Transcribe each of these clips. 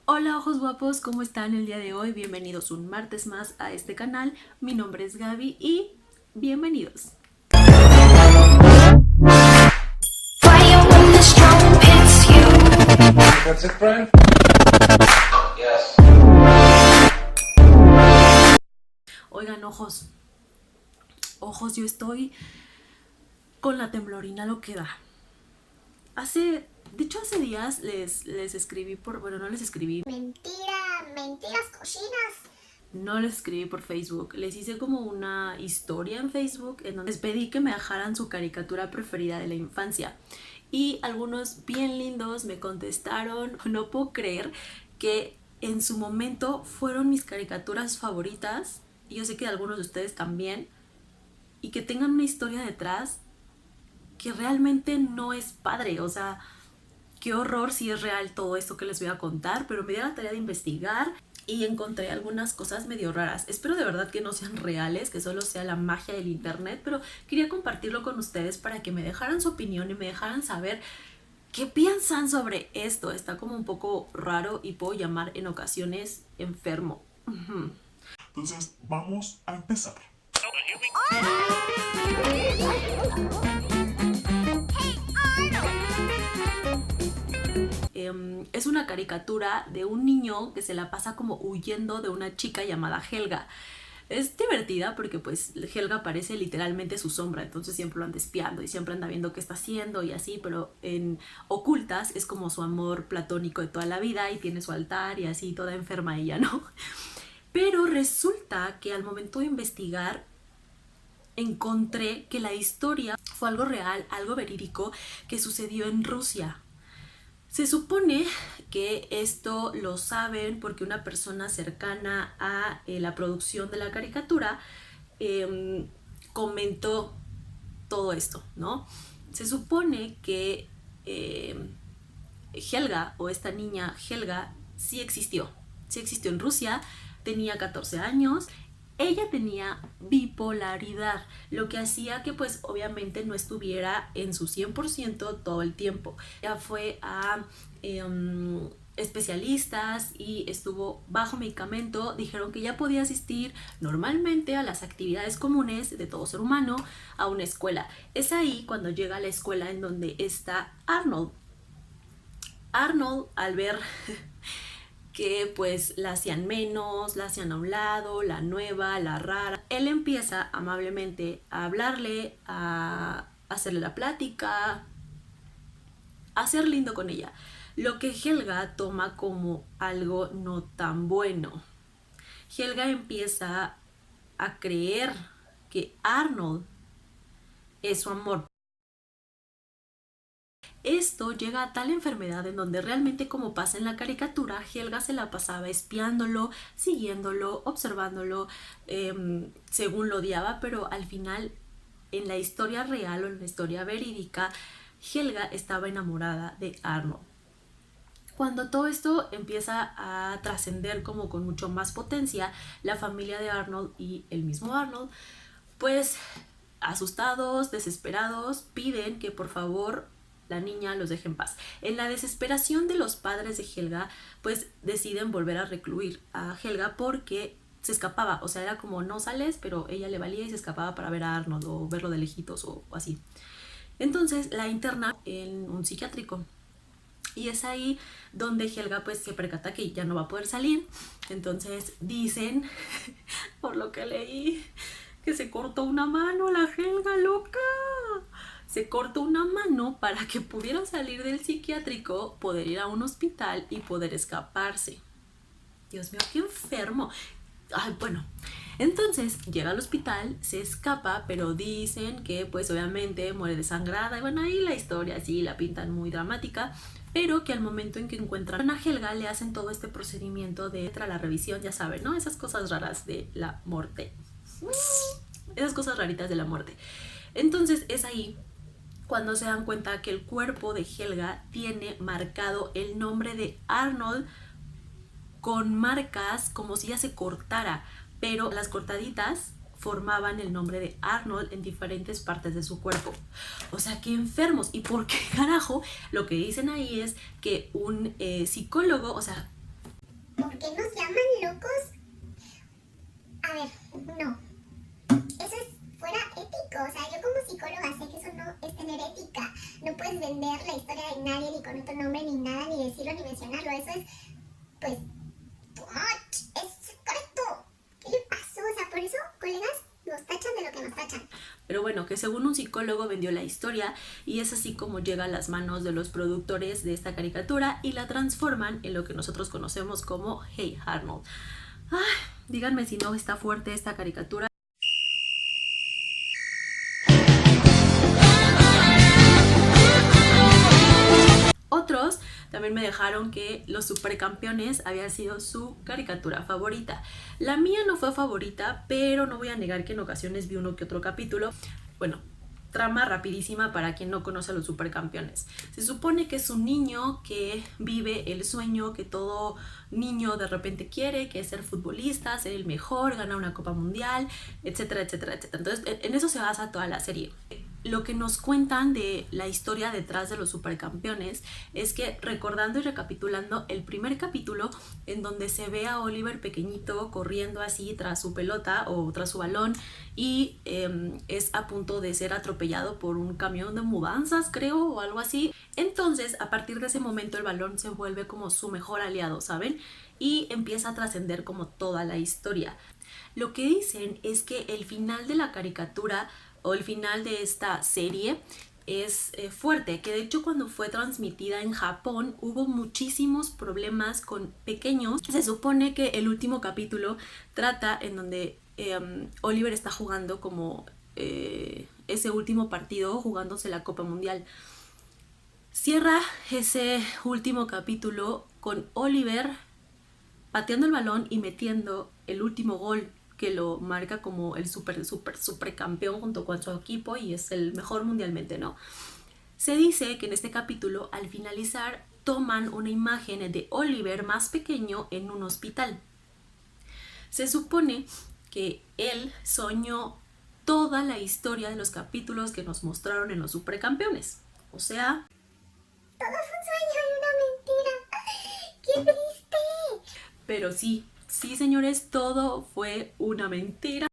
Hola ojos guapos, ¿cómo están el día de hoy? Bienvenidos un martes más a este canal. Mi nombre es Gaby y bienvenidos. That's it, Brian? Yes. Oigan, ojos, yo estoy con la temblorina lo que da. De hecho hace días les escribí bueno, no les escribí. Mentiras cochinas. No les escribí por Facebook, les hice como una historia en Facebook en donde les pedí que me dejaran su caricatura preferida de la infancia. Y algunos bien lindos me contestaron. No puedo creer que en su momento fueron mis caricaturas favoritas. Y yo sé que algunos de ustedes también. Y que tengan una historia detrás que realmente no es padre. O sea, qué horror si es real todo esto que les voy a contar. Pero me di la tarea de investigar y encontré algunas cosas medio raras. Espero de verdad que no sean reales, que solo sea la magia del internet, pero quería compartirlo con ustedes para que me dejaran su opinión y me dejaran saber qué piensan sobre esto. Está como un poco raro y puedo llamar en ocasiones enfermo. Entonces, vamos a empezar. Es una caricatura de un niño que se la pasa como huyendo de una chica llamada Helga. Es divertida porque pues Helga parece literalmente su sombra, entonces siempre lo anda espiando y siempre anda viendo qué está haciendo y así, pero en ocultas es como su amor platónico de toda la vida y tiene su altar y así, toda enferma ella, ¿no? Pero resulta que al momento de investigar encontré que la historia fue algo real, algo verídico que sucedió en Rusia. Se supone que esto lo saben porque una persona cercana a la producción de la caricatura comentó todo esto, ¿no? Se supone que Helga, o esta niña Helga, sí existió en Rusia, tenía 14 años. Ella tenía bipolaridad, lo que hacía que pues obviamente no estuviera en su 100% todo el tiempo. Ella fue a especialistas y estuvo bajo medicamento. Dijeron que ya podía asistir normalmente a las actividades comunes de todo ser humano, a una escuela. Es ahí cuando llega a la escuela en donde está Arnold. Arnold, al ver que pues la hacían menos, la hacían a un lado, la nueva, la rara, él empieza amablemente a hablarle, a hacerle la plática, a ser lindo con ella, lo que Helga toma como algo no tan bueno. Helga empieza a creer que Arnold es su amor. Esto llega a tal enfermedad en donde realmente, como pasa en la caricatura, Helga se la pasaba espiándolo, siguiéndolo, observándolo, según lo odiaba, pero al final, en la historia real o en la historia verídica, Helga estaba enamorada de Arnold. Cuando todo esto empieza a trascender como con mucho más potencia, la familia de Arnold y el mismo Arnold, pues asustados, desesperados, piden que por favor la niña los deje en paz. En la desesperación de los padres de Helga, pues deciden volver a recluir a Helga porque se escapaba, o sea, era como no sales, pero ella le valía y se escapaba para ver a Arnold o verlo de lejitos o así. Entonces la interna en un psiquiátrico. Y es ahí donde Helga pues se percata que ya no va a poder salir. Entonces dicen, por lo que leí, que se cortó una mano la Helga, loca. Se cortó una mano para que pudiera salir del psiquiátrico, poder ir a un hospital y poder escaparse. Dios mío, qué enfermo. Ay, bueno, entonces llega al hospital, se escapa, pero dicen que pues obviamente muere desangrada. Y bueno, ahí la historia sí la pintan muy dramática, pero que al momento en que encuentran a Helga le hacen todo este procedimiento de la revisión, ya saben, ¿no? Esas cosas raras de la muerte. Esas cosas raritas de la muerte. Entonces es ahí cuando se dan cuenta que el cuerpo de Helga tiene marcado el nombre de Arnold con marcas como si ella se cortara, pero las cortaditas formaban el nombre de Arnold en diferentes partes de su cuerpo. O sea, qué enfermos. ¿Y por qué carajo? Lo que dicen ahí es que un psicólogo, o sea, ¿por qué nos llaman locos? A ver, no. Eso es fuera ético. O sea, yo como psicóloga sé que eso no es tener ética. No puedes vender la historia de nadie ni con otro nombre ni nada, ni decirlo ni mencionarlo. Eso es, pues, too much. Es correcto. ¿Qué le pasó? O sea, por eso, colegas, nos tachan de lo que nos tachan. Pero bueno, que según un psicólogo vendió la historia y es así como llega a las manos de los productores de esta caricatura y la transforman en lo que nosotros conocemos como Hey Arnold. Ay, díganme si no está fuerte esta caricatura. Otros también me dejaron que Los Supercampeones había sido su caricatura favorita. La mía no fue favorita, pero no voy a negar que en ocasiones vi uno que otro capítulo. Bueno, trama rapidísima para quien no conoce a Los Supercampeones. Se supone que es un niño que vive el sueño que todo niño de repente quiere, que es ser futbolista, ser el mejor, ganar una Copa Mundial, etcétera, etcétera, etcétera. Entonces, en eso se basa toda la serie. Lo que nos cuentan de la historia detrás de Los Supercampeones es que, recordando y recapitulando el primer capítulo en donde se ve a Oliver pequeñito corriendo así tras su pelota o tras su balón y es a punto de ser atropellado por un camión de mudanzas, creo, o algo así. Entonces, a partir de ese momento el balón se vuelve como su mejor aliado, ¿saben? Y empieza a trascender como toda la historia. Lo que dicen es que el final de la caricatura o el final de esta serie es fuerte, que de hecho cuando fue transmitida en Japón hubo muchísimos problemas con pequeños. Se supone que el último capítulo trata en donde Oliver está jugando como ese último partido, jugándose la Copa Mundial. Cierra ese último capítulo con Oliver pateando el balón y metiendo el último gol que lo marca como el super campeón junto con su equipo y es el mejor mundialmente, ¿no? Se dice que en este capítulo, al finalizar, toman una imagen de Oliver más pequeño en un hospital. Se supone que él soñó toda la historia de los capítulos que nos mostraron en los Supercampeones. O sea, todo fue un sueño y una mentira. ¡Qué triste! Pero sí, señores, todo fue una mentira.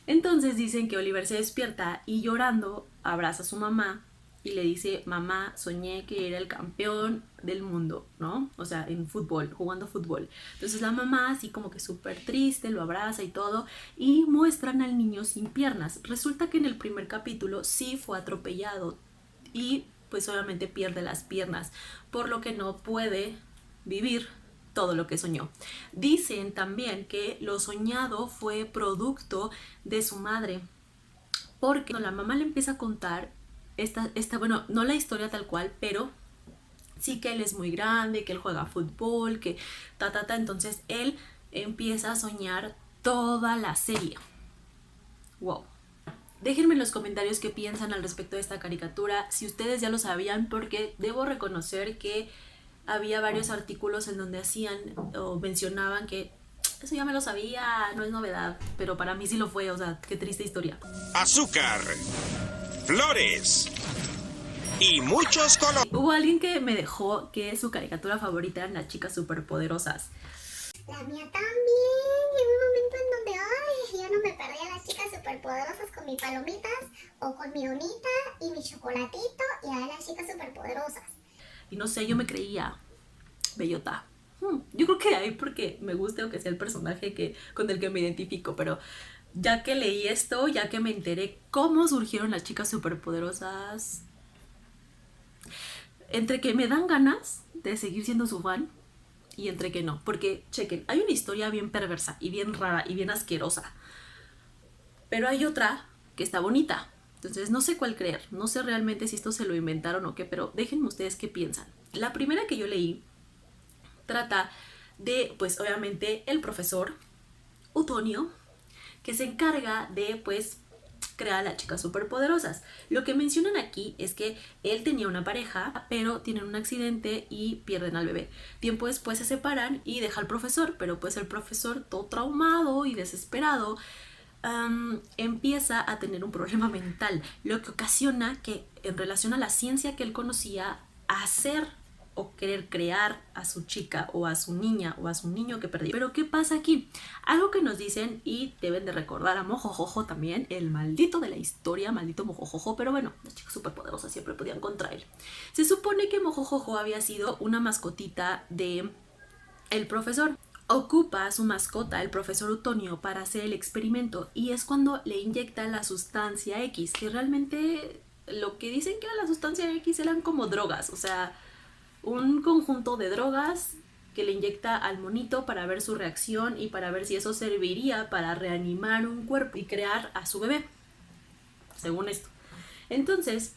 Entonces dicen que Oliver se despierta y llorando abraza a su mamá y le dice: mamá, soñé que era el campeón del mundo, ¿no? O sea, en fútbol, jugando fútbol. Entonces la mamá, así como que súper triste, lo abraza y todo, y muestran al niño sin piernas. Resulta que en el primer capítulo sí fue atropellado y pues obviamente pierde las piernas, por lo que no puede vivir todo lo que soñó. Dicen también que lo soñado fue producto de su madre, porque la mamá le empieza a contar bueno, no la historia tal cual, pero sí que él es muy grande, que él juega fútbol, que entonces él empieza a soñar toda la serie. Wow. Déjenme en los comentarios qué piensan al respecto de esta caricatura, si ustedes ya lo sabían, porque debo reconocer que había varios artículos en donde hacían o mencionaban que eso ya me lo sabía, no es novedad, pero para mí sí lo fue, o sea, qué triste historia. Azúcar, flores y muchos colores. Hubo alguien que me dejó que su caricatura favorita eran las chicas superpoderosas. La mía también. Llegó un momento en donde, ay, yo no me perdía las chicas superpoderosas con mis palomitas o con mi donita y mi chocolatito y a las chicas superpoderosas. Y no sé, yo me creía bellota. Yo creo que hay porque me guste o que sea el personaje con el que me identifico, pero ya que leí esto, ya que me enteré cómo surgieron las chicas superpoderosas, entre que me dan ganas de seguir siendo su fan y entre que no, porque chequen, hay una historia bien perversa y bien rara y bien asquerosa, pero hay otra que está bonita. Entonces no sé cuál creer, no sé realmente si esto se lo inventaron o qué, pero déjenme ustedes qué piensan. La primera que yo leí trata de, pues obviamente, el profesor Utonio, que se encarga de, pues, crear a las chicas superpoderosas. Lo que mencionan aquí es que él tenía una pareja, pero tienen un accidente y pierden al bebé. Tiempo después se separan y deja al profesor, pero pues el profesor, todo traumado y desesperado, empieza a tener un problema mental, lo que ocasiona que, en relación a la ciencia que él conocía, hacer o querer crear a su chica o a su niña o a su niño que perdió. Pero ¿qué pasa aquí? Algo que nos dicen y deben de recordar a Mojojojo también, el maldito de la historia, maldito Mojojojo, pero bueno, las chicas superpoderosas siempre podían contra él. Se supone que Mojojojo había sido una mascotita de el profesor. Ocupa a su mascota, el profesor Utonio, para hacer el experimento y es cuando le inyecta la sustancia X, que realmente lo que dicen que era la sustancia X eran como drogas, o sea, un conjunto de drogas que le inyecta al monito para ver su reacción y para ver si eso serviría para reanimar un cuerpo y crear a su bebé, según esto. Entonces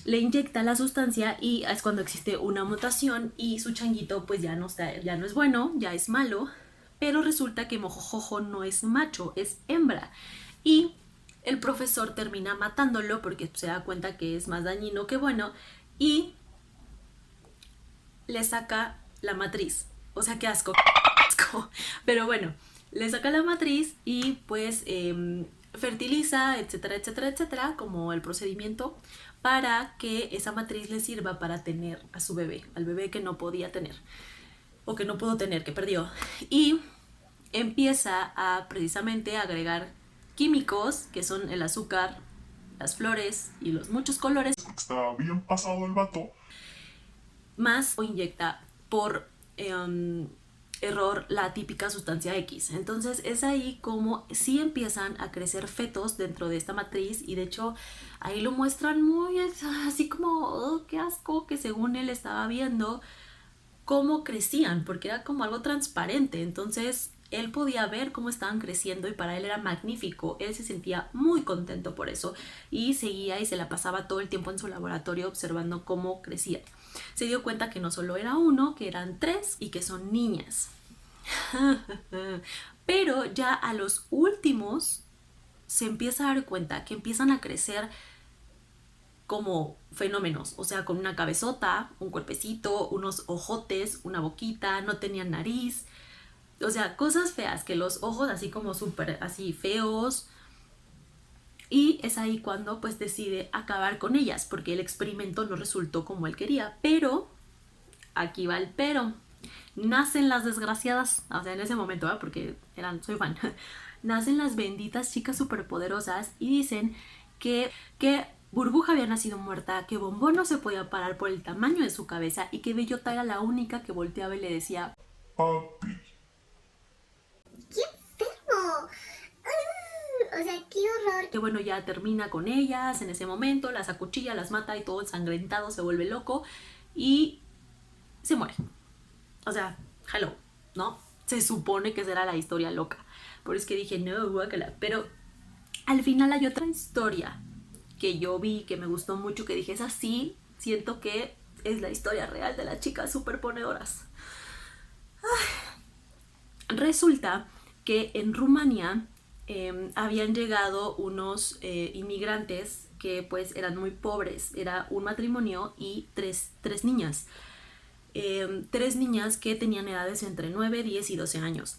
le inyecta la sustancia y es cuando existe una mutación y su changuito pues ya no es bueno, ya es malo, pero resulta que Mojojojo no es macho, es hembra y el profesor termina matándolo porque se da cuenta que es más dañino que bueno y le saca la matriz. O sea, qué asco. Pero bueno, le saca la matriz y pues fertiliza, etcétera, etcétera, etcétera, como el procedimiento para que esa matriz le sirva para tener a su bebé, al bebé que no podía tener o que no pudo tener, que perdió. Y empieza a precisamente agregar químicos que son el azúcar, las flores y los muchos colores. Está bien pasado el vato. Más o inyecta por error la típica sustancia X. Entonces es ahí como sí empiezan a crecer fetos dentro de esta matriz y de hecho ahí lo muestran muy así como, oh, qué asco, que según él estaba viendo cómo crecían, porque era como algo transparente. Entonces él podía ver cómo estaban creciendo y para él era magnífico. Él se sentía muy contento por eso y seguía y se la pasaba todo el tiempo en su laboratorio observando cómo crecían. Se dio cuenta que no solo era uno, que eran 3 y que son niñas. Pero ya a los últimos se empieza a dar cuenta que empiezan a crecer como fenómenos, o sea, con una cabezota, un cuerpecito, unos ojotes, una boquita, no tenían nariz, o sea, cosas feas, que los ojos así como súper así feos. Y es ahí cuando pues decide acabar con ellas, porque el experimento no resultó como él quería. Pero, aquí va el pero, nacen las desgraciadas, o sea, en ese momento, ¿eh? Porque soy fan, nacen las benditas chicas superpoderosas y dicen que Burbuja había nacido muerta, que Bombón no se podía parar por el tamaño de su cabeza y que Bellota era la única que volteaba y le decía Papi. ¡Qué enfermo! O sea, qué horror. que bueno, ya termina con ellas en ese momento, las acuchilla, las mata y todo ensangrentado, se vuelve loco y se muere. O sea, hello, ¿no? Se supone que será la historia loca. Por eso es que dije, no, guácala. Pero al final hay otra historia que yo vi, que me gustó mucho, que dije, es así, siento que es la historia real de las chicas superponedoras. Resulta que en Rumania habían llegado unos inmigrantes que pues eran muy pobres. Era un matrimonio y tres niñas. 3 niñas que tenían edades entre 9, 10 y 12 años.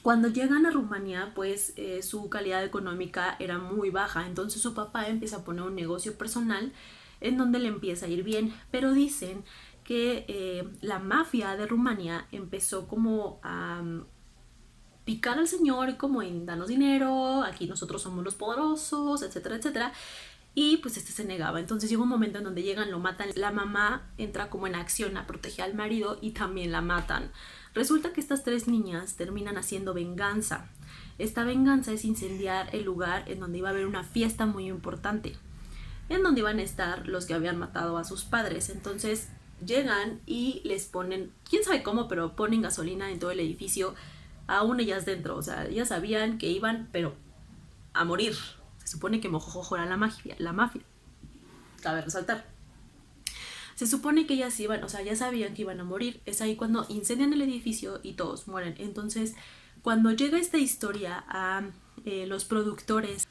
Cuando llegan a Rumania, pues su calidad económica era muy baja, entonces su papá empieza a poner un negocio personal en donde le empieza a ir bien, pero dicen que la mafia de Rumania empezó como a picar al señor como en danos dinero, aquí nosotros somos los poderosos, etcétera, etcétera. Y pues este se negaba. Entonces llega un momento en donde llegan, lo matan. La mamá entra como en acción a proteger al marido y también la matan. Resulta que estas 3 niñas terminan haciendo venganza. Esta venganza es incendiar el lugar en donde iba a haber una fiesta muy importante, en donde iban a estar los que habían matado a sus padres. Entonces llegan y les ponen, quién sabe cómo, pero ponen gasolina en todo el edificio, aún ellas dentro. O sea, ellas sabían que iban, pero a morir. Se supone que Mojojojo era la mafia. Cabe resaltar. Se supone que ellas iban, o sea, ya sabían que iban a morir. Es ahí cuando incendian el edificio y todos mueren. Entonces, cuando llega esta historia a los productores,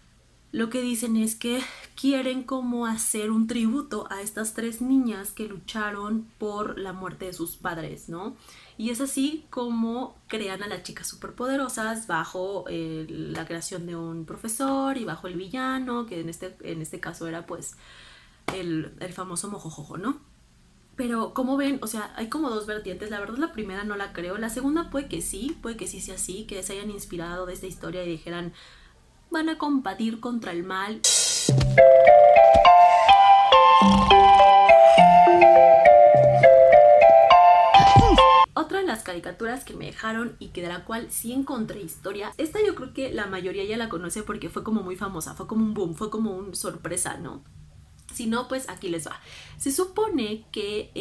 lo que dicen es que quieren como hacer un tributo a estas 3 niñas que lucharon por la muerte de sus padres, ¿no? Y es así como crean a las chicas superpoderosas bajo la creación de un profesor y bajo el villano, que en este caso era pues el famoso Mojojojo, ¿no? Pero como ven, o sea, hay como dos vertientes. La verdad la primera no la creo. La segunda puede que sí sea así, que se hayan inspirado de esta historia y dijeran, van a combatir contra el mal. Otra de las caricaturas que me dejaron y que de la cual sí encontré historia, esta yo creo que la mayoría ya la conoce porque fue como muy famosa, fue como un boom, fue como un sorpresa, ¿no? Si no, pues aquí les va. Se supone que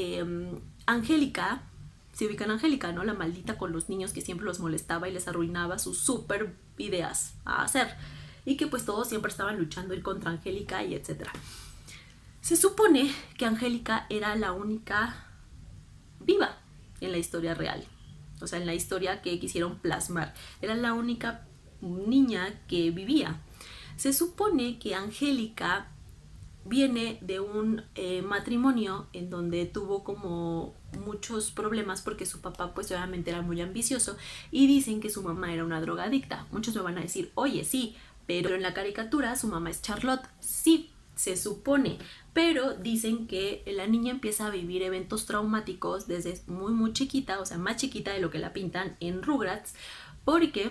Angélica, se ubican a Angélica, ¿no? La maldita con los niños que siempre los molestaba y les arruinaba sus super ideas a hacer. Y que pues todos siempre estaban luchando ir contra Angélica y etcétera. Se supone que Angélica era la única viva en la historia real. O sea, en la historia que quisieron plasmar. Era la única niña que vivía. Se supone que Angélica viene de un matrimonio en donde tuvo como muchos problemas porque su papá pues obviamente era muy ambicioso y dicen que su mamá era una drogadicta. Muchos me van a decir, oye, sí, pero en la caricatura su mamá es Charlotte. Sí, se supone, pero dicen que la niña empieza a vivir eventos traumáticos desde muy chiquita, o sea, más chiquita de lo que la pintan en Rugrats, porque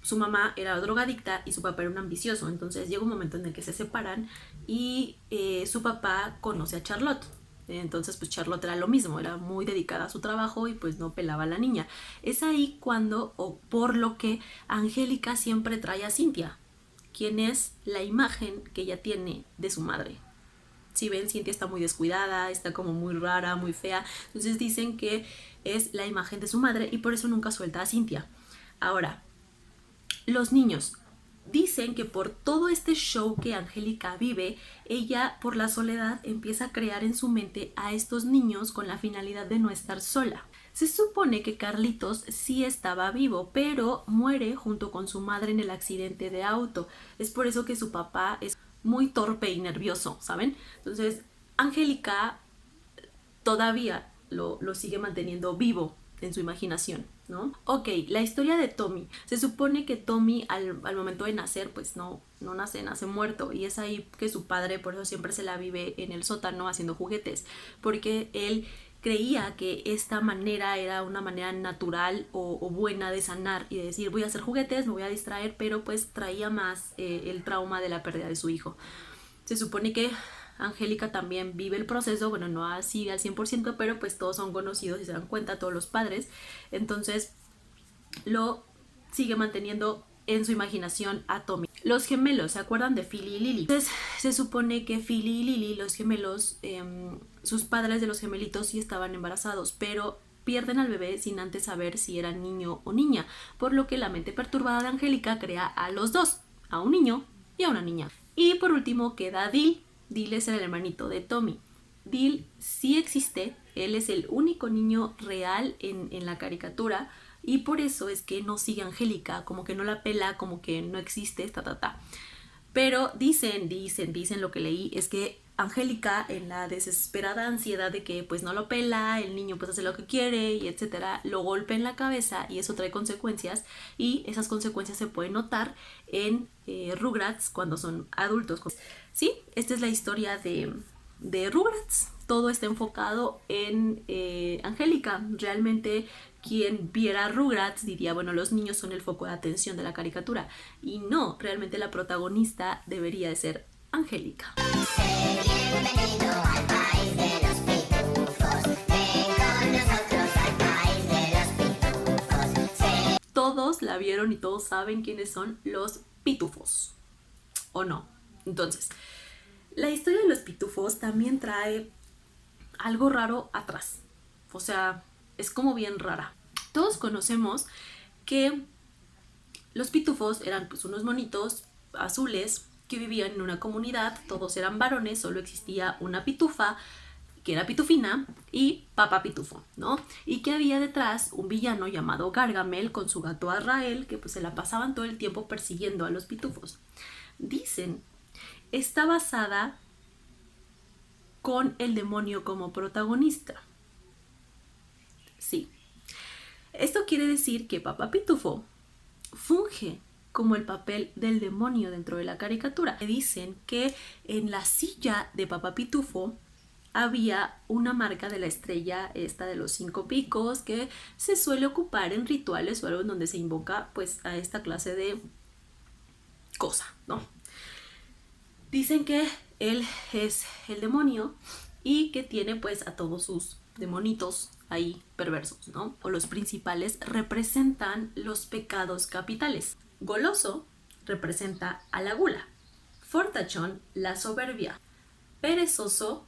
su mamá era drogadicta y su papá era un ambicioso. Entonces llega un momento en el que se separan y su papá conoce a Charlotte. Entonces pues Charlotte era lo mismo, era muy dedicada a su trabajo y pues no pelaba a la niña. Es ahí cuando, o por lo que Angélica siempre trae a Cynthia, quien es la imagen que ella tiene de su madre. Si ven, Cynthia está muy descuidada, está como muy rara, muy fea. Entonces dicen que es la imagen de su madre y por eso nunca suelta a Cynthia. Ahora, los niños dicen que por todo este show que Angélica vive, ella por la soledad empieza a crear en su mente a estos niños con la finalidad de no estar sola. Se supone que Carlitos sí estaba vivo, pero muere junto con su madre en el accidente de auto. Es por eso que su papá es muy torpe y nervioso, ¿saben? Entonces, Angélica todavía lo sigue manteniendo vivo en su imaginación, ¿no? Ok, la historia de Tommy. Se supone que Tommy al momento de nacer, pues no nace muerto. Y es ahí que su padre, por eso siempre se la vive en el sótano haciendo juguetes. Porque él creía que esta manera era una manera natural o buena de sanar y de decir, voy a hacer juguetes, me voy a distraer, pero pues traía más el trauma de la pérdida de su hijo. Se supone que Angélica también vive el proceso, bueno, no así al 100%, pero pues todos son conocidos y se dan cuenta, todos los padres. Entonces lo sigue manteniendo en su imaginación a Tommy. Los gemelos, ¿se acuerdan de Philly y Lily? Entonces se supone que Philly y Lily, los gemelos, sus padres de los gemelitos sí estaban embarazados, pero pierden al bebé sin antes saber si era niño o niña, por lo que la mente perturbada de Angélica crea a los dos, a un niño y a una niña. Y por último queda Dil. Dil es el hermanito de Tommy. Dil sí existe, él es el único niño real en la caricatura y por eso es que no sigue a Angélica, como que no la pela, como que no existe, Pero dicen lo que leí, es que Angélica, en la desesperada ansiedad de que pues no lo pela, el niño pues hace lo que quiere y etcétera, lo golpea en la cabeza y eso trae consecuencias y esas consecuencias se pueden notar en Rugrats cuando son adultos. Sí, esta es la historia de Rugrats. Todo está enfocado en Angélica. Realmente quien viera Rugrats diría, bueno, los niños son el foco de atención de la caricatura. Y no, realmente la protagonista debería de ser Angélica. Bienvenido al país de los pitufos. Ven con nosotros al país de los pitufos. Todos la vieron y todos saben quiénes son los pitufos. ¿O no? Entonces, la historia de los pitufos también trae algo raro atrás. O sea, es como bien rara. Todos conocemos que los pitufos eran pues unos monitos azules que vivían en una comunidad, todos eran varones, solo existía una pitufa, que era Pitufina, y Papá Pitufo, ¿no? Y que había detrás un villano llamado Gargamel con su gato Azrael, que pues se la pasaban todo el tiempo persiguiendo a los pitufos. Dicen, está basada con el demonio como protagonista. Sí. Esto quiere decir que Papá Pitufo funge como el papel del demonio dentro de la caricatura. Dicen que en la silla de Papá Pitufo había una marca de la estrella esta de los 5 picos que se suele ocupar en rituales o algo en donde se invoca pues a esta clase de cosa, ¿no? Dicen que él es el demonio y que tiene pues a todos sus demonitos ahí perversos, ¿no? O los principales representan los pecados capitales. Goloso representa a la gula, fortachón la soberbia, perezoso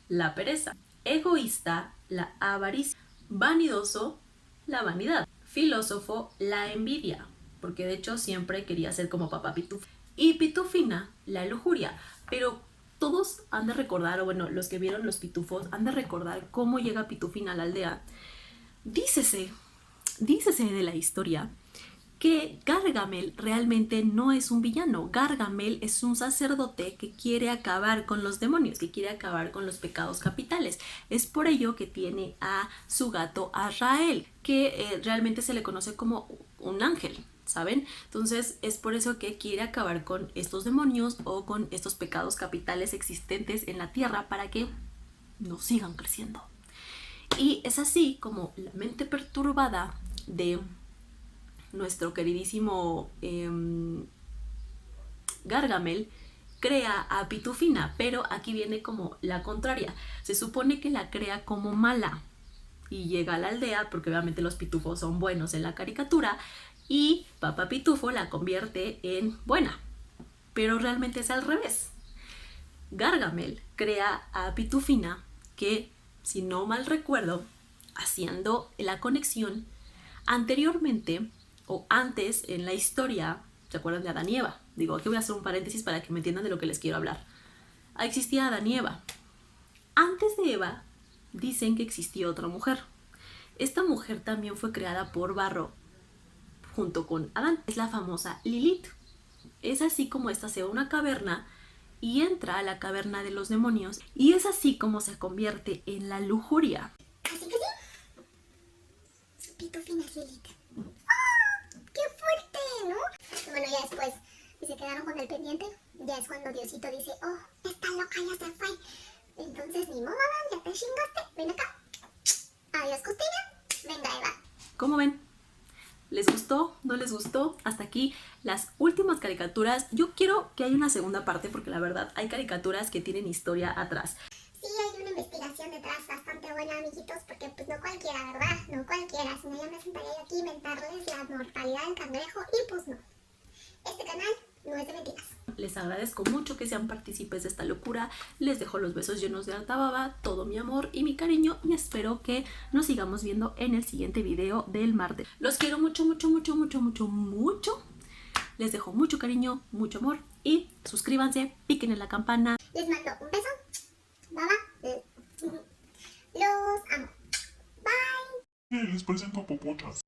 la pereza, egoísta la avaricia, vanidoso la vanidad, filósofo la envidia, porque de hecho siempre quería ser como papá Pitufo, y pitufina la lujuria. Pero todos han de recordar, o bueno, los que vieron los pitufos han de recordar cómo llega Pitufina a la aldea. Dícese de la historia que Gargamel realmente no es un villano. Gargamel es un sacerdote que quiere acabar con los demonios, que quiere acabar con los pecados capitales. Es por ello que tiene a su gato Azrael, que realmente se le conoce como un ángel, ¿saben? Entonces es por eso que quiere acabar con estos demonios o con estos pecados capitales existentes en la tierra para que no sigan creciendo. Y es así como la mente perturbada de nuestro queridísimo Gargamel crea a Pitufina, pero aquí viene como la contraria. Se supone que la crea como mala y llega a la aldea, porque obviamente los pitufos son buenos en la caricatura, y Papá Pitufo la convierte en buena, pero realmente es al revés. Gargamel crea a Pitufina, que si no mal recuerdo, haciendo la conexión, anteriormente o antes en la historia, ¿se acuerdan de Adán y Eva? Digo, aquí voy a hacer un paréntesis para que me entiendan de lo que les quiero hablar. Existía Adán y Eva. Antes de Eva, dicen que existió otra mujer. Esta mujer también fue creada por barro, junto con Adán. Es la famosa Lilith. Es así como esta se va a una caverna y entra a la caverna de los demonios, y es así como se convierte en la lujuria. Así que sí. Pitufina es Lilith. ¡Ah! ¡Qué fuerte! ¿No? Bueno, ya después, y se quedaron con el pendiente, ya es cuando Diosito dice, oh, esta loca ya se fue. Entonces, ni modo, ya te chingaste. Ven acá. Adiós, costilla. Venga, Eva. ¿Cómo ven? ¿Les gustó? ¿No les gustó? Hasta aquí las últimas caricaturas. Yo quiero que haya una segunda parte porque la verdad hay caricaturas que tienen historia atrás. Sí, hay una investigación detrás bastante buena, amiguitos, porque pues no cualquiera, ¿verdad? No cualquiera, si no ya me sentaría yo aquí a inventarles la mortalidad del cangrejo y pues no. Este canal no es de mentiras. Les agradezco mucho que sean partícipes de esta locura. Les dejo los besos llenos de harta baba, todo mi amor y mi cariño, y espero que nos sigamos viendo en el siguiente video del martes. Los quiero mucho, mucho, mucho, mucho, mucho, mucho. Les dejo mucho cariño, mucho amor, y suscríbanse, piquen en la campana. Les mando un beso. Baba. Los amo. Bye. Les presento a Popochas.